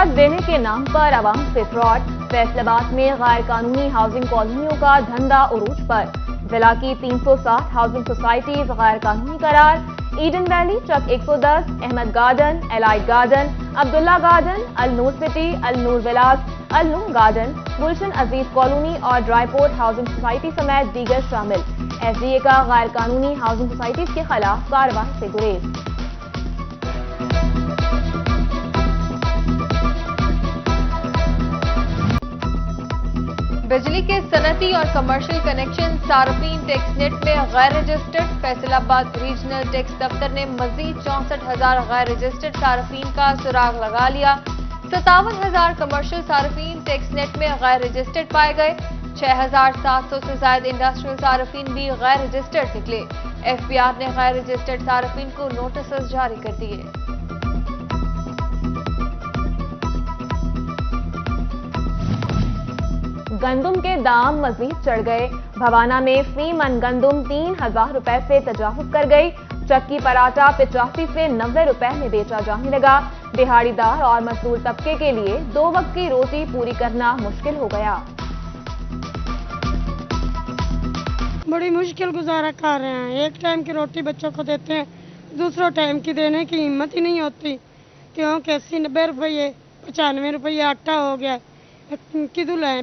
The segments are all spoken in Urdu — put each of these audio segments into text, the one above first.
سہولت دینے کے نام پر عوام سے فراڈ، فیصلاباد میں غیر قانونی ہاؤسنگ کالونیوں کا دھندا عروج پر، ضلع کی 360 ہاؤسنگ سوسائٹیز غیر قانونی قرار، ایڈن ویلی، چک 110، احمد گارڈن، الائٹ گارڈن، عبداللہ گارڈن، النور سٹی، النور ولاز، النور گارڈن، گلشن عزیز کالونی اور ڈرائی پورٹ ہاؤسنگ سوسائٹی سمیت دیگر شامل۔ ایس ڈی اے کا غیر قانونی ہاؤسنگ سوسائٹیز کے خلاف کارروائی سے گریز۔ بجلی کے صنعتی اور کمرشل کنیکشن صارفین ٹیکس نیٹ میں غیر رجسٹرڈ، فیصل آباد ریجنل ٹیکس دفتر نے مزید 64,000 غیر رجسٹرڈ صارفین کا سراغ لگا لیا۔ 57,000 کمرشل صارفین ٹیکس نیٹ میں غیر رجسٹرڈ پائے گئے۔ 6,700 سے زائد انڈسٹریل صارفین بھی غیر رجسٹرڈ نکلے۔ ایف بی آر نے غیر رجسٹرڈ صارفین کو نوٹسز جاری کر دیے۔ گندم کے دام مزید چڑھ گئے، بھوانا میں فی من گندم 3,000 روپے سے تجاوز کر گئی، چکی پراٹھا 85 سے 90 روپے میں بیچا جانے لگا۔ دہاڑی دار اور مزدور طبقے کے لیے 2 وقت کی روٹی پوری کرنا مشکل ہو گیا۔ بڑی مشکل گزارا کر رہے ہیں، ایک ٹائم کی روٹی بچوں کو دیتے ہیں، دوسروں ٹائم کی دینے کی ہمت ہی نہیں ہوتی، کیونکہ 80-90 روپے 95 روپے آٹا ہو گیا، کدھر لائیں؟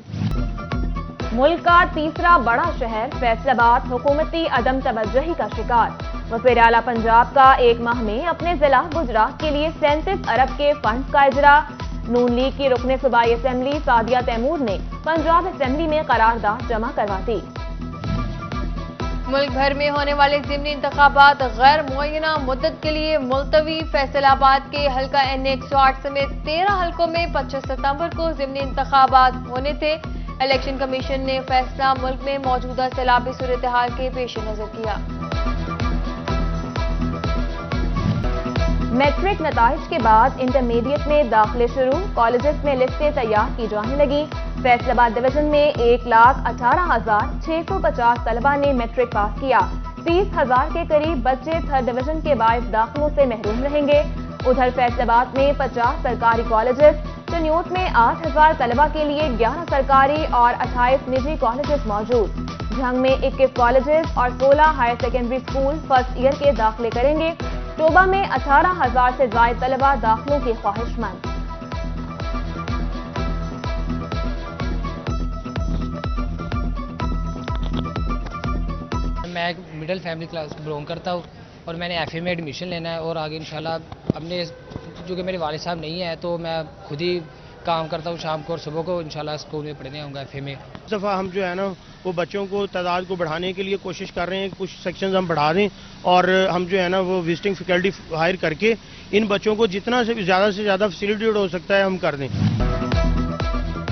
ملک کا تیسرا بڑا شہر فیصل آباد حکومتی عدم توجہی کا شکار۔ وزیر اعلیٰ پنجاب کا ایک ماہ میں اپنے ضلع گجرات کے لیے 37 ارب کے فنڈز کا اجرا۔ نون لیگ کی رکن صوبائی اسمبلی سعدیہ تیمور نے پنجاب اسمبلی میں قرارداد جمع کروا دی۔ ملک بھر میں ہونے والے ضمنی انتخابات غیر معینہ مدت کے لیے ملتوی۔ فیصل آباد کے حلقہ N 108 سمیت 13 حلقوں میں 25 ستمبر کو ضمنی انتخابات ہونے تھے۔ الیکشن کمیشن نے فیصلہ ملک میں موجودہ سیلابی صورتحال کے پیش نظر کیا۔ میٹرک نتائج کے بعد انٹرمیڈیٹ میں داخلے شروع، کالجز میں لسٹیں تیار کی جانے لگی۔ فیصل آباد ڈویژن میں 1,18,650 طلبہ نے میٹرک پاس کیا۔ 30,000 کے قریب بچے تھرڈ ڈویژن کے باعث داخلوں سے محروم رہیں گے۔ ادھر فیصل آباد میں 50 سرکاری کالجز، چنیوٹ میں 8,000 طلبہ کے لیے 11 سرکاری اور 28 نجی کالجز موجود۔ جھنگ میں 21 کالجز اور 16 higher secondary school first year کے داخلے کریں گے۔ ٹوبہ میں 18,000 سے زائد طلبہ داخلوں کے خواہش مند۔ میں ایک مڈل فیملی کلاس بلونگ کرتا ہوں اور میں نے ایف اے میں ایڈمیشن لینا ہے اور آگے انشاءاللہ اپنے جو کہ میرے والد صاحب نہیں ہیں تو میں خود ہی کام کرتا ہوں شام کو اور صبح کو انشاءاللہ اسکول میں پڑھنے آؤں گا ایف اے میں۔ اس دفعہ ہم جو ہے نا وہ بچوں کو تعداد کو بڑھانے کے لیے کوشش کر رہے ہیں، کچھ سیکشنز ہم بڑھا دیں اور ہم جو ہے نا وہ وزٹنگ فیکلٹی ہائر کر کے ان بچوں کو جتنا سے زیادہ فیسیلیٹیڈ ہو سکتا ہے ہم کر دیں۔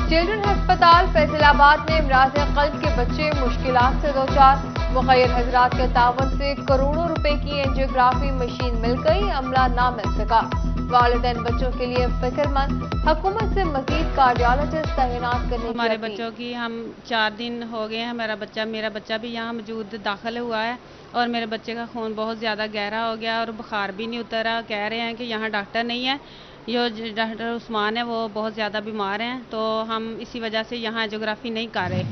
چلڈرن ہسپتال فیصل آباد میں امراض قلب کے بچے مشکلات سے دوچار، مخیر حضرات کے تعاون سے کروڑوں روپے کی اینجیوگرافی مشین مل گئی، عملہ نہ مل سکا۔ والدین بچوں کے لیے فکر مند، حکومت سے مزید کارڈیالوجسٹ تعینات کرنے کی ہمارے اپیل۔ بچوں کی ہم 4 دن ہو گئے ہیں، میرا بچہ بھی یہاں موجود داخل ہوا ہے اور میرے بچے کا خون بہت زیادہ گہرا ہو گیا اور بخار بھی نہیں اترا۔ کہہ رہے ہیں کہ یہاں ڈاکٹر نہیں ہے، جو ڈاکٹر عثمان ہے وہ بہت زیادہ بیمار ہیں، تو ہم اسی وجہ سے یہاں اینجیوگرافی نہیں کر رہے۔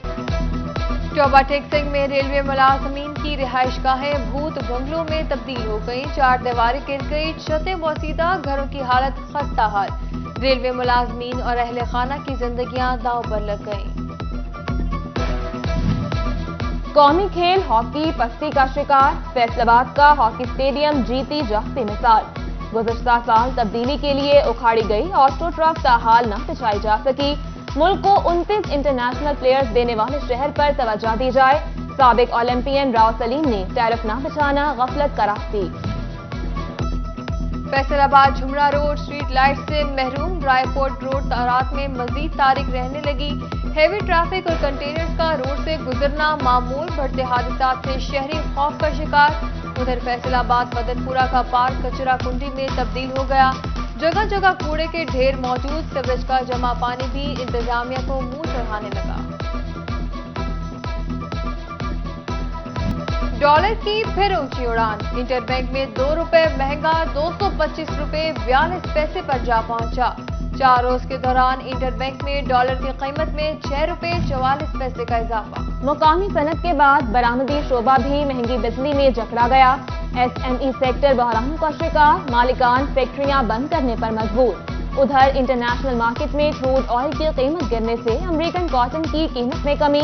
ٹوبہ ٹیکسنگ میں ریلوے ملازمین کی رہائش گاہیں بھوت بنگلوں میں تبدیل ہو گئیں، 4 دیواریں گر گئی، چھتیں بوسیدہ، گھروں کی حالت خستہ حال۔ ریلوے ملازمین اور اہل خانہ کی زندگیاں داؤ پر لگ گئیں۔ قومی کھیل ہاکی پستی کا شکار، فیصل آباد کا ہاکی اسٹیڈیم جیتی جاگتی مثال۔ گزشتہ سال تبدیلی کے لیے اکھاڑی گئی آسٹرو ٹرف تاحال نہ بچائی جا سکی۔ ملک کو 29 انٹرنیشنل پلیئرز دینے والے شہر پر توجہ دی جائے، سابق اولمپئن راؤ سلیم نے ٹیرف نہ بچانا غفلت قرار دی۔ فیصل آباد جھمرا روڈ اسٹریٹ لائٹ سے محروم، ڈرائی پورٹ روڈ رات میں مزید تاریک رہنے لگی۔ ہیوی ٹریفک اور کنٹینرز کا روڈ سے گزرنا معمول، بڑھتے حادثات سے شہری خوف کا شکار۔ ادھر فیصل آباد مدن پورہ کا پارک کچرا کنڈی میں تبدیل ہو گیا، جگہ جگہ کوڑے کے ڈھیر موجود، سیوریج کا جمع پانی بھی انتظامیہ کو منہ چڑھانے لگا۔ ڈالر کی پھر اونچی اڑان، انٹر بینک میں 2 روپے مہنگا، 225 روپے 42 پیسے پر جا پہنچا۔ 4 روز کے دوران انٹر بینک میں ڈالر کی قیمت میں 6 روپے 44 پیسے کا اضافہ. مقامی صنعت کے بعد برآمدی شعبہ بھی مہنگی بجلی میں جکڑا گیا. ایس ایم ای سیکٹر بحرانوں کا شکار، مالکان فیکٹریاں بند کرنے پر مجبور. ادھر انٹرنیشنل مارکیٹ میں کروڈ آئل کی قیمت گرنے سے امریکن کاٹن کی قیمت میں کمی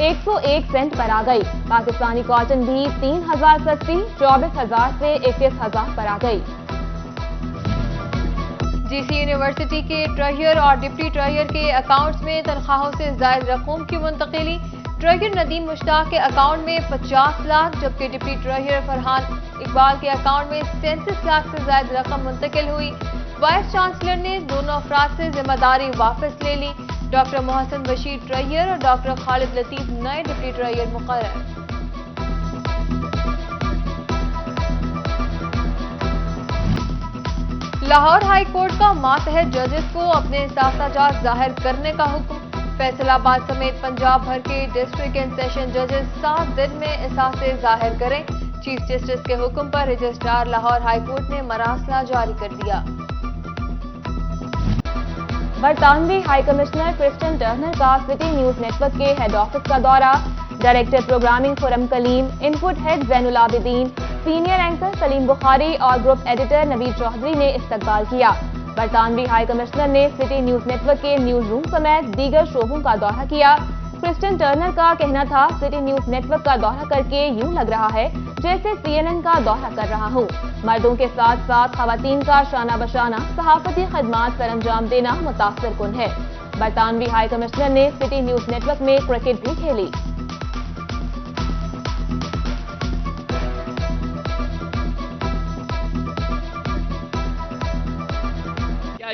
101 سینٹ پر آ گئی. پاکستانی کاٹن بھی 3000 سستی 24,000 سے 21,000 پر آ گئی. جی سی یونیورسٹی کے ٹریجر اور ڈپٹی ٹریجر کے اکاؤنٹس میں تنخواہوں سے زائد رقم کی منتقلی. ٹریجر ندیم مشتاق کے اکاؤنٹ میں 50 لاکھ جبکہ ڈپٹی ٹریجر فرحان اقبال کے اکاؤنٹ میں 37 لاکھ سے زائد رقم منتقل ہوئی. وائس چانسلر نے دونوں افراد سے ذمہ داری واپس لے لی. ڈاکٹر محسن بشیر ٹریجر اور ڈاکٹر خالد لطیف نئے ڈپٹی ٹریجر مقرر. لاہور ہائی کورٹ کا ماتحت ججز کو اپنے احساسات ظاہر کرنے کا حکم. فیصل آباد سمیت پنجاب بھر کے ڈسٹرکٹ اینڈ سیشن ججز 7 دن میں احساسے ظاہر کریں. چیف جسٹس کے حکم پر رجسٹرار لاہور ہائی کورٹ نے مراسلہ جاری کر دیا. برطانوی ہائی کمشنر کرسٹن ٹرنر کا سٹی نیوز نیٹ ورک کے ہیڈ آفس کا دورہ. ڈائریکٹر پروگرامنگ خرم کلیم، ان پٹ ہیڈ زین العابدین، سینئر اینکر سلیم بخاری اور گروپ ایڈیٹر نوید چودھری نے استقبال کیا. برطانوی ہائی کمشنر نے سٹی نیوز نیٹ ورک کے نیوز روم سمیت دیگر شعبوں کا دورہ کیا. کرسٹن ٹرنر کا کہنا تھا، سٹی نیوز نیٹ ورک کا دورہ کر کے یوں لگ رہا ہے جیسے CNN کا دورہ کر رہا ہوں. مردوں کے ساتھ ساتھ خواتین کا شانہ بشانہ صحافتی خدمات سر انجام دینا متاثر کن ہے. برطانوی ہائی کمشنر نے سٹی نیوز نیٹ ورک میں کرکٹ بھی کھیلی.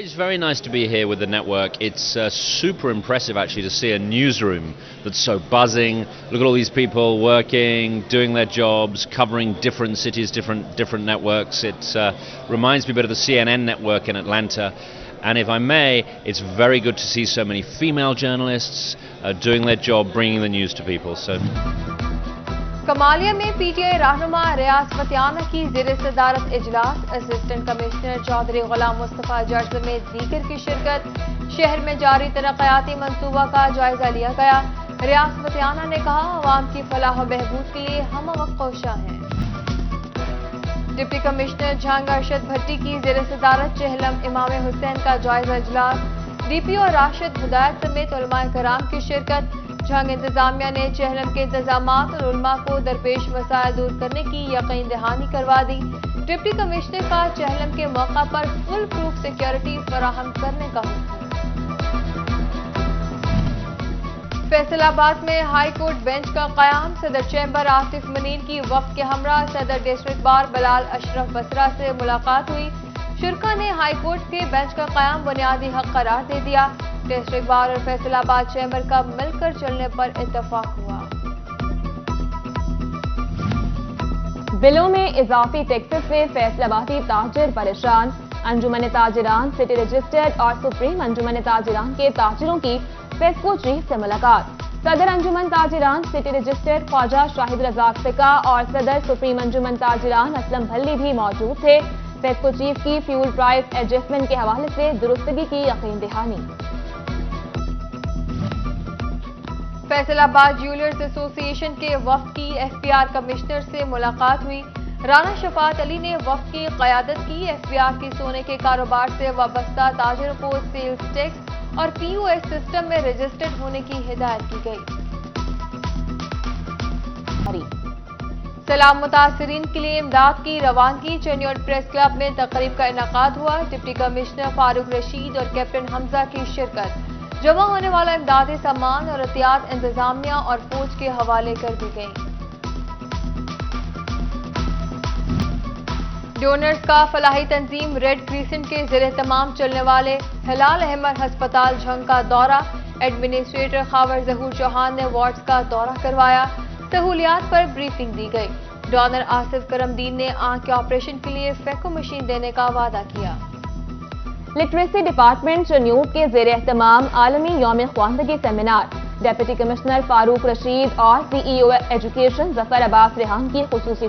It's very nice to be here with the network. It's super impressive actually to see a newsroom that's so buzzing. Look at all these people working, doing their jobs, covering different cities, different networks. It reminds me a bit of the CNN network in Atlanta. And if I may, it's very good to see so many female journalists doing their job, bringing the news to people. So. Kamalia میں پی ٹی آئی رہنما ریاض فتیانہ کی زیر صدارت اجلاس. اسسٹنٹ کمشنر چودھری غلام مصطفیٰ جٹ سمیت دیگر کی شرکت. شہر میں جاری ترقیاتی منصوبہ کا جائزہ لیا گیا. ریاض فتیانہ نے کہا، عوام کی فلاح و بہبود کے لیے ہم کوشاں ہیں. ڈپٹی کمشنر جھنگ ارشد بھٹی کی زیر صدارت چہلم امام حسین کا جائزہ اجلاس. ڈی پی او راشد ہدایت سمیت علماء کرام کی شرکت. جھنگ انتظامیہ نے چہلم کے انتظامات اور علماء کو درپیش مسائل دور کرنے کی یقین دہانی کروا دی. ڈپٹی کمشنر کا چہلم کے موقع پر فل پروف سیکیورٹی فراہم کرنے کا حکم. فیصل آباد میں ہائی کورٹ بینچ کا قیام. صدر چیمبر آصف منیر کی وفد کے ہمراہ صدر ڈسٹرکٹ بار بلال اشرف بسرا سے ملاقات ہوئی. شرکا نے ہائی کورٹ کے بینچ کا قیام بنیادی حق قرار دے دیا. ڈسٹرکٹ بار اور فیصل آباد چیمبر کا مل کر چلنے پر اتفاق ہوا. بلوں میں اضافی ٹیکسز سے فیصل آبادی تاجر پریشان. انجمن تاجران سٹی رجسٹرڈ اور سپریم انجمن تاجران کے تاجروں کی فیسکو چیف سے ملاقات. صدر انجمن تاجران سٹی رجسٹرڈ خواجہ شاہد رزاق سکا اور صدر سپریم انجمن تاجران اسلم بھلی بھی موجود تھے. فیسکو چیف کی فیول پرائس ایڈجسٹمنٹ کے حوالے سے درستگی کی یقین دہانی. فیصل آباد جیولرز ایسوسی ایشن کے وفد کی ایف پی آر کمشنر سے ملاقات ہوئی. رانا شفاعت علی نے وفد کی قیادت کی. ایف پی آر کی سونے کے کاروبار سے وابستہ تاجروں کو سیلز ٹیکس اور پی او ایس سسٹم میں رجسٹرڈ ہونے کی ہدایت کی گئی. سیلاب متاثرین کے لیے امداد کی روانگی. چینیوٹ پریس کلب میں تقریب کا انعقاد ہوا. ڈپٹی کمشنر فاروق رشید اور کیپٹن حمزہ کی شرکت. جمع ہونے والا امدادی سامان اور احتیاط انتظامیہ اور فوج کے حوالے کر دی گئی. ڈونرز کا فلاحی تنظیم ریڈ کریسنٹ کے زیر اہتمام چلنے والے ہلال احمر ہسپتال جھنگ کا دورہ. ایڈمنسٹریٹر خاور ظہور چوہان نے وارڈز کا دورہ کروایا. سہولیات پر بریفنگ دی گئی. ڈونر آصف کرم دین نے آنکھ کے آپریشن کے لیے فیکو مشین دینے کا وعدہ کیا. لٹریسی ڈپارٹمنٹ چنیوٹ کے زیر اہتمام عالمی یوم خواندگی سیمینار. ڈپٹی کمشنر فاروق رشید اور سی ای او ایجوکیشن ظفر عباس ریحان کی خصوصی